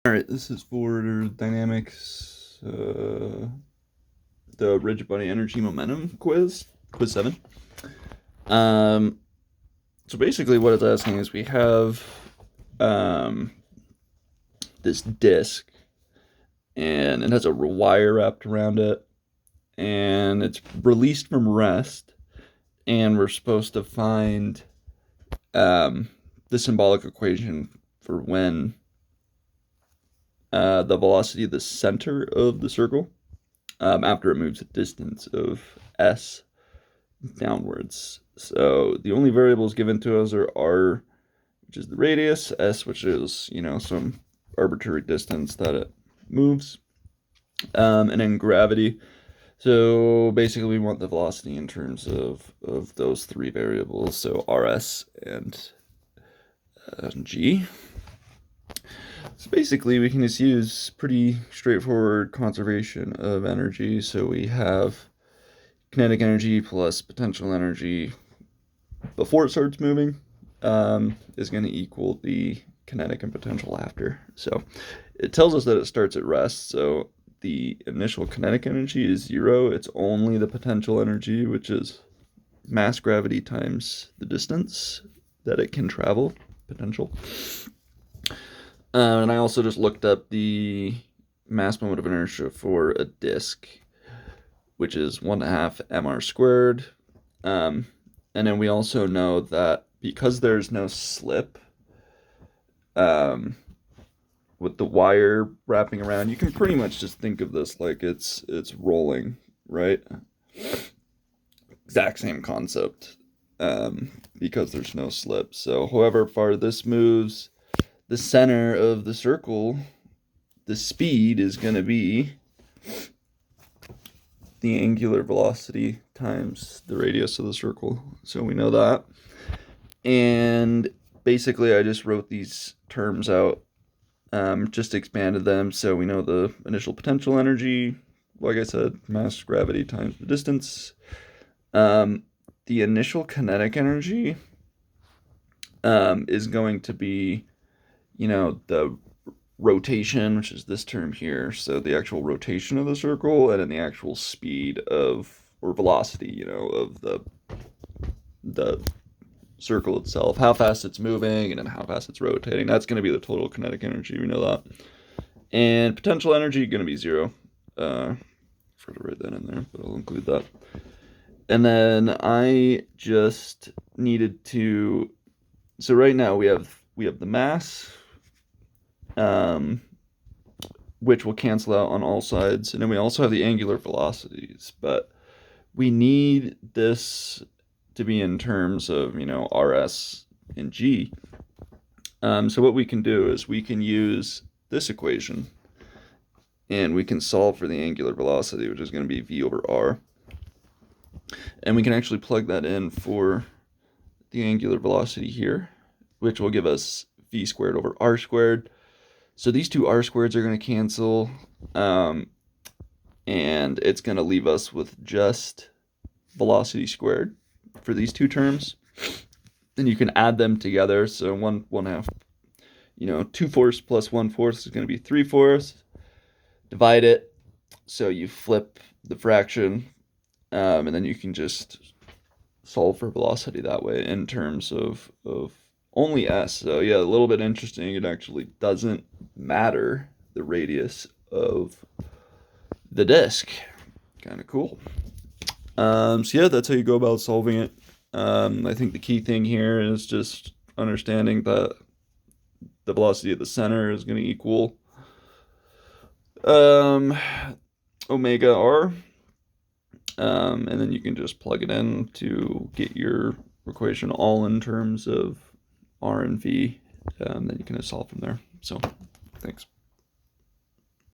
All right, this is for dynamics, the rigid body energy momentum quiz 7. Um, so basically, what it's asking is we have um, this disk, and it has a wire wrapped around it, and it's released from rest, and we're supposed to find the symbolic equation for when the velocity of the center of the circle after it moves a distance of s downwards. So the only variables given to us are r, which is the radius, s, which is, some arbitrary distance that it moves, and then gravity. So basically we want the velocity in terms of those three variables, so rs and g. So basically we can just use pretty straightforward conservation of energy. So we have kinetic energy plus potential energy before it starts moving is going to equal the kinetic and potential after. So it tells us that it starts at rest. So the initial kinetic energy is 0. It's only the potential energy, which is mass gravity times the distance that it can travel, potential. And I also just looked up the mass moment of inertia for a disk, which is 1/2 mr squared. And then we also know that because there's no slip, with the wire wrapping around, you can pretty much just think of this like it's rolling, right? Exact same concept, because there's no slip. So however far this moves, the center of the circle, the speed is going to be the angular velocity times the radius of the circle. So we know that. And basically I just wrote these terms out, just expanded them. So we know the initial potential energy, like I said, mass gravity times the distance. The initial kinetic energy is going to be, the rotation, which is this term here. So the actual rotation of the circle, and then the actual speed or velocity, of the circle itself, how fast it's moving, and then how fast it's rotating. That's going to be the total kinetic energy. We know that. And potential energy going to be 0. I forgot to write that in there, but I'll include that. And then I just needed to. So right now we have the mass, which will cancel out on all sides, and then we also have the angular velocities. But we need this to be in terms of rs and g. So what we can do is we can use this equation, and we can solve for the angular velocity, which is going to be v over r. And we can actually plug that in for the angular velocity here, which will give us v squared over r squared. So these two r squareds are going to cancel, and it's going to leave us with just velocity squared for these two terms. Then you can add them together. So 1/2, 2/4 plus 1/4 is going to be 3/4. Divide it. So you flip the fraction, and then you can just solve for velocity that way in terms of only s. So yeah, a little bit interesting. It actually doesn't matter the radius of the disk. Kind of cool. So yeah, that's how you go about solving it. I think the key thing here is just understanding that the velocity of the center is going to equal omega r. And then you can just plug it in to get your equation all in terms of r and v. Then you can just solve from there. So thanks.